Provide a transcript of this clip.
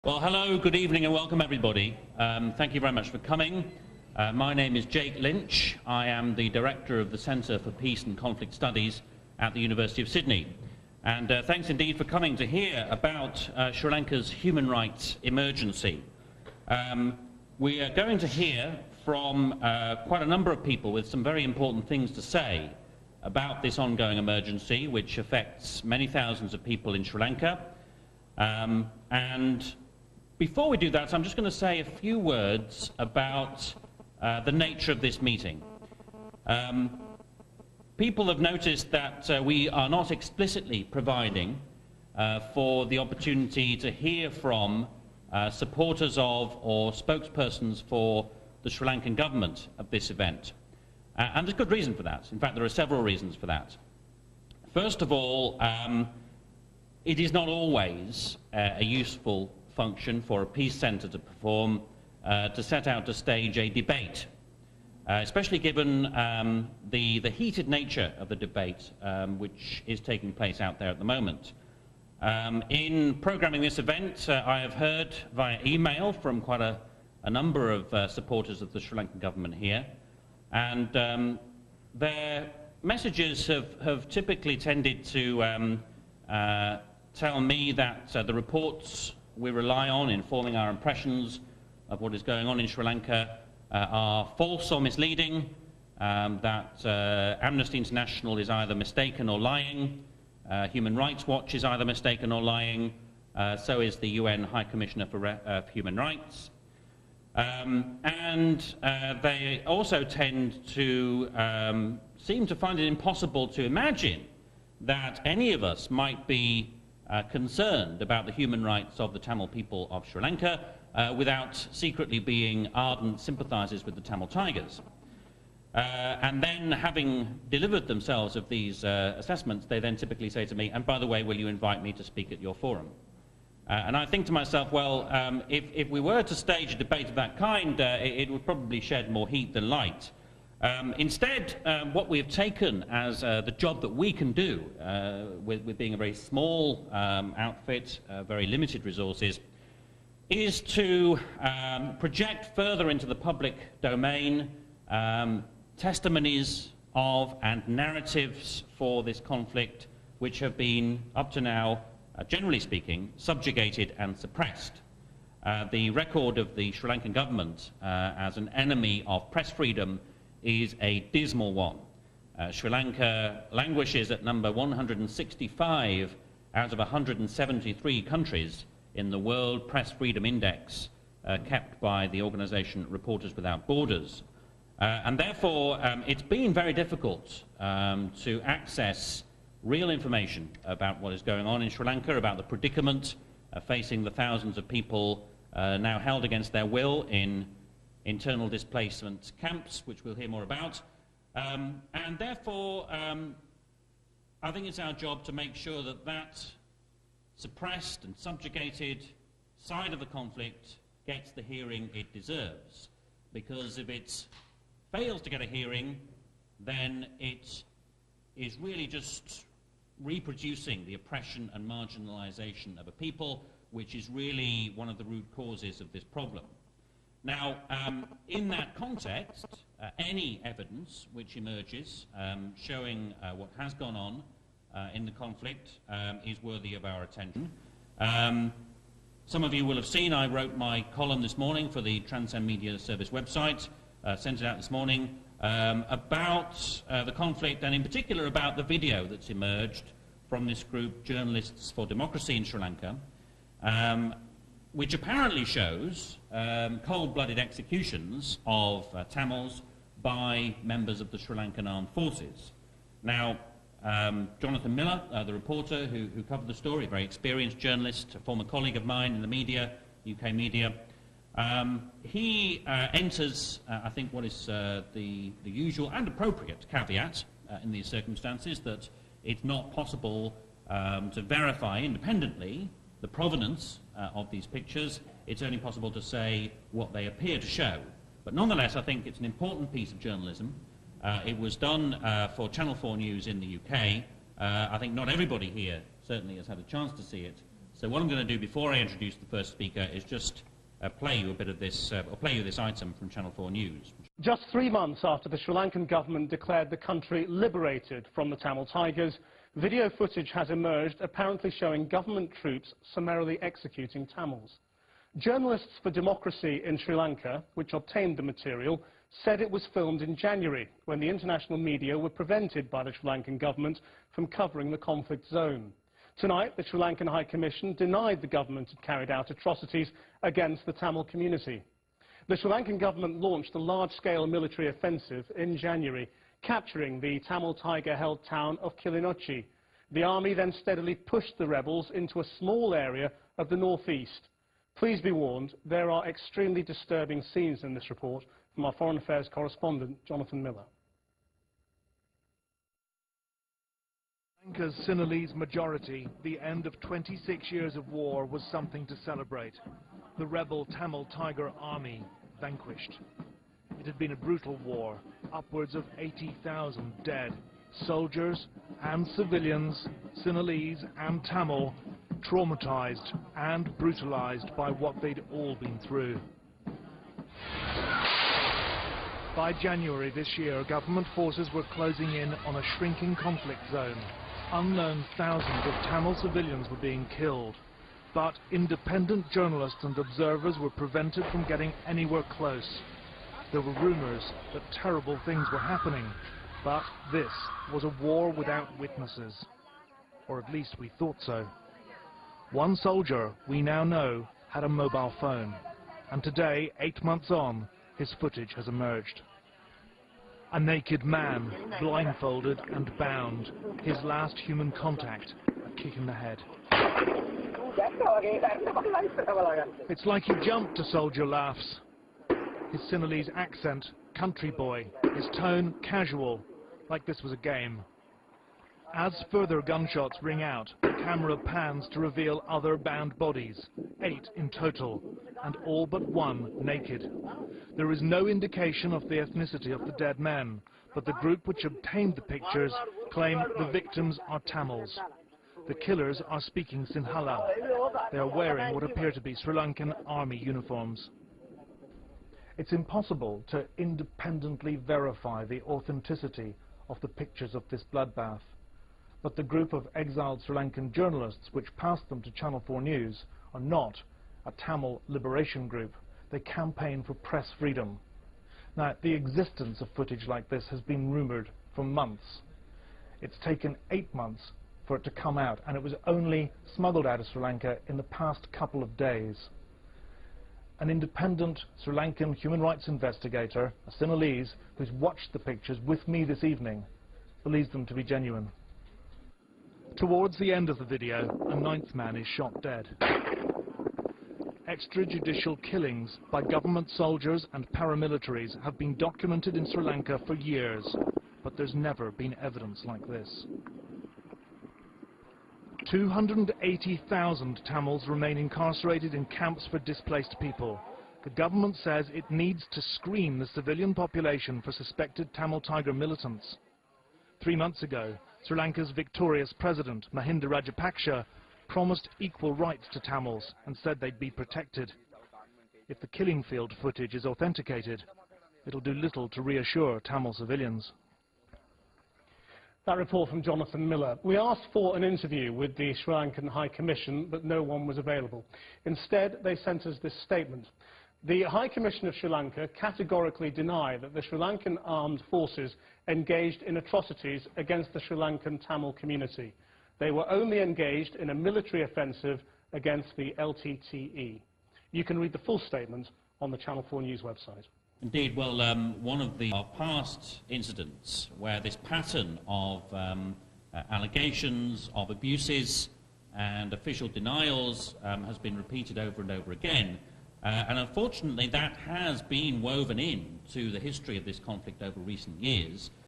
Well, hello, good evening and welcome everybody. Thank you very much for coming. My name is Lynch. I am the Director of the Centre for Peace and Conflict Studies at the University of Sydney. And thanks indeed for coming to hear about Sri Lanka's human rights emergency. We are going to hear from quite a number of people with some very important things to say about this ongoing emergency, which affects many thousands of people in Sri Lanka. And before we do that, I'm just going to say a few words about the nature of this meeting. People have noticed that we are not explicitly providing for the opportunity to hear from supporters of or spokespersons for the Sri Lankan government at this event. And there's good reason for that. In fact, there are several reasons for that. First of all, it is not always a useful function for a peace centre to perform to set out to stage a debate, especially given the heated nature of the debate which is taking place out there at the moment. In programming this event, I have heard via email from quite a number of supporters of the Sri Lankan government here, and their messages have typically tended to tell me that the reports we rely on in forming our impressions of what is going on in Sri Lanka are false or misleading, that Amnesty International is either mistaken or lying, Human Rights Watch is either mistaken or lying, so is the UN High Commissioner for Human Rights. And they also tend to seem to find it impossible to imagine that any of us might be concerned about the human rights of the Tamil people of Sri Lanka without secretly being ardent sympathisers with the Tamil Tigers. And then, having delivered themselves of these assessments, they then typically say to me, and by the way, will you invite me to speak at your forum? And I think to myself, well, if we were to stage a debate of that kind, it would probably shed more heat than light. Instead, what we have taken as the job that we can do, with being a very small outfit, very limited resources, is to project further into the public domain testimonies of and narratives for this conflict which have been, up to now, generally speaking, subjugated and suppressed. The record of the Sri Lankan government as an enemy of press freedom is a dismal one. Sri Lanka languishes at number 165 out of 173 countries in the World Press Freedom Index kept by the organisation Reporters Without Borders. And therefore, it's been very difficult to access real information about what is going on in Sri Lanka, about the predicament facing the thousands of people now held against their will in internal displacement camps, which we'll hear more about. And therefore, I think it's our job to make sure that that suppressed and subjugated side of the conflict gets the hearing it deserves. Because if it fails to get a hearing, then it is really just reproducing the oppression and marginalisation of a people, which is really one of the root causes of this problem. Now, in that context, any evidence which emerges showing what has gone on in the conflict is worthy of our attention. Some of you will have seen I wrote my column this morning for the dr.sam Media Service website, sent it out this morning, about the conflict, and in particular about the video that's emerged from this group, Journalists for Democracy in Sri Lanka, which apparently shows cold-blooded executions of Tamils by members of the Sri Lankan Armed Forces. Now, Jonathan Miller, the reporter who covered the story, a very experienced journalist, a former colleague of mine in the media, UK media, he enters, I think, what is the usual and appropriate caveat in these circumstances, that it's not possible to verify independently the provenance of these pictures. It's only possible to say what they appear to show. But nonetheless, I think it's an important piece of journalism. It was done for Channel 4 News in the UK. I think not everybody here certainly has had a chance to see it, So what I'm going to do before I introduce the first speaker is just play you a bit of this, or play you this item from Channel 4 News. Just 3 months after the Sri Lankan government declared the country liberated from the Tamil Tigers, video footage has emerged apparently showing government troops summarily executing Tamils. Journalists for Democracy in Sri Lanka, which obtained the material, said it was filmed in January, when the international media were prevented by the Sri Lankan government from covering the conflict zone. Tonight, the Sri Lankan High Commission denied the government had carried out atrocities against the Tamil community. The Sri Lankan government launched a large-scale military offensive in January, capturing the Tamil Tiger-held town of Kilinochchi. The army then steadily pushed the rebels into a small area of the northeast. Please be warned, there are extremely disturbing scenes in this report from our Foreign Affairs correspondent, Jonathan Miller. Lanka's Sinhalese majority, the end of 26 years of war was something to celebrate. The rebel Tamil Tiger army vanquished. It had been a brutal war, upwards of 80,000 dead, soldiers and civilians, Sinhalese and Tamil, traumatized and brutalized by what they'd all been through. By January this year, government forces were closing in on a shrinking conflict zone. Unknown thousands of Tamil civilians were being killed, but independent journalists and observers were prevented from getting anywhere close. There were rumors that terrible things were happening, but this was a war without witnesses. Or at least we thought so. One soldier, we now know, had a mobile phone, and today, 8 months on, his footage has emerged. A naked man, blindfolded and bound, his last human contact, a kick in the head. It's like he jumped, a soldier laughs. His Sinhalese accent, country boy, his tone casual, like this was a game. As further gunshots ring out, the camera pans to reveal other bound bodies, 8 in total, and all but one naked. There is no indication of the ethnicity of the dead men, but the group which obtained the pictures claim the victims are Tamils. The killers are speaking Sinhala. They are wearing what appear to be Sri Lankan army uniforms. It's impossible to independently verify the authenticity of the pictures of this bloodbath. But the group of exiled Sri Lankan journalists which passed them to Channel 4 News are not a Tamil liberation group. They campaign for press freedom. Now, the existence of footage like this has been rumoured for months. It's taken 8 months for it to come out, and it was only smuggled out of Sri Lanka in the past couple of days. An independent Sri Lankan human rights investigator, a Sinhalese, who's watched the pictures with me this evening, believes them to be genuine. Towards the end of the video, a 9th man is shot dead. Extrajudicial killings by government soldiers and paramilitaries have been documented in Sri Lanka for years, but there's never been evidence like this. 280,000 Tamils remain incarcerated in camps for displaced people. The government says it needs to screen the civilian population for suspected Tamil Tiger militants. 3 months ago, Sri Lanka's victorious president, Mahinda Rajapaksa, promised equal rights to Tamils and said they'd be protected. If the killing field footage is authenticated, it'll do little to reassure Tamil civilians. That report from Jonathan Miller. We asked for an interview with the Sri Lankan High Commission, but no one was available. Instead, they sent us this statement. The High Commission of Sri Lanka categorically deny that the Sri Lankan armed forces engaged in atrocities against the Sri Lankan Tamil community. They were only engaged in a military offensive against the LTTE. You can read the full statement on the Channel 4 News website. Indeed, well, one of the past incidents where this pattern of allegations of abuses and official denials has been repeated over and over again. And unfortunately, that has been woven in to the history of this conflict over recent years.